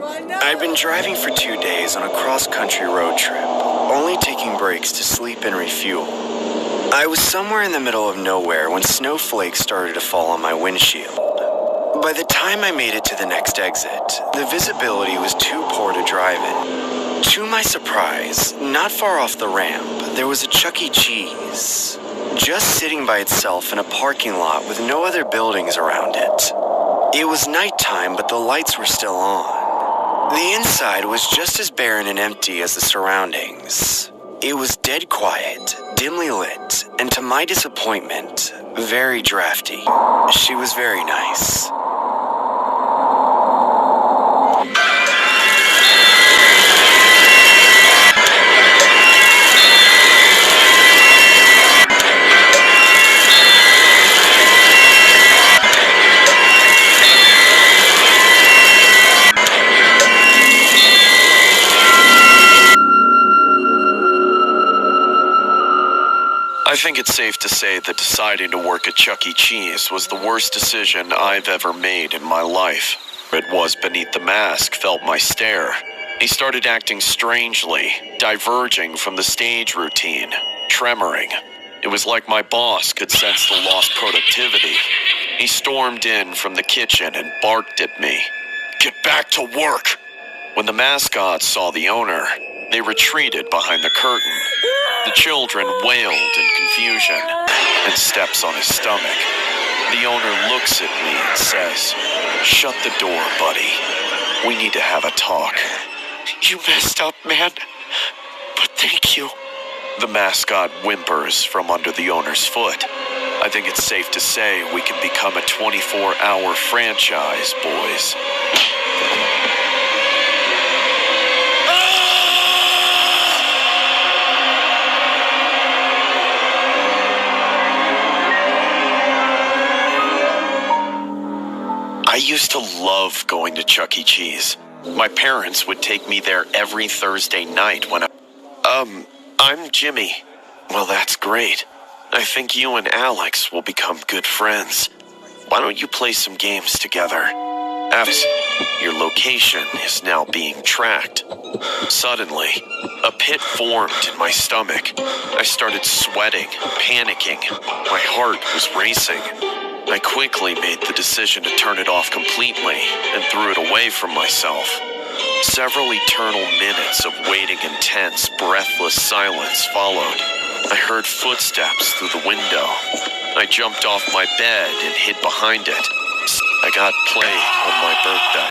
I'd been driving for 2 days on a cross-country road trip, only taking breaks to sleep and refuel. I was somewhere in the middle of nowhere when snowflakes started to fall on my windshield. By the time I made it to the next exit, the visibility was too poor to drive in. To my surprise, not far off the ramp, there was a Chuck E. Cheese, just sitting by itself in a parking lot with no other buildings around it. It was nighttime, but the lights were still on. The inside was just as barren and empty as the surroundings. It was dead quiet, dimly lit, and to my disappointment, very drafty. She was very nice. I think it's safe to say that deciding to work at Chuck E. Cheese was the worst decision I've ever made in my life. It was beneath the mask felt my stare. He started acting strangely, diverging from the stage routine, tremoring. It was like my boss could sense the lost productivity. He stormed in from the kitchen and barked at me. "Get back to work!" When the mascots saw the owner, they retreated behind the curtain. The children wailed in confusion and steps on his stomach. The owner looks at me and says, "Shut the door, buddy. We need to have a talk." You messed up, man, but thank you. The mascot whimpers from under the owner's foot. I think it's safe to say we can become a 24-hour franchise, boys. I used to love going to Chuck E. Cheese. My parents would take me there every Thursday night when I'm Jimmy. Well, that's great. I think you and Alex will become good friends. Why don't you play some games together? As your location is now being tracked. Suddenly, a pit formed in my stomach. I started sweating, panicking. My heart was racing. I quickly made the decision to turn it off completely and threw it away from myself. Several eternal minutes of waiting in tense, breathless silence followed. I heard footsteps through the window. I jumped off my bed and hid behind it. I got played on my birthday.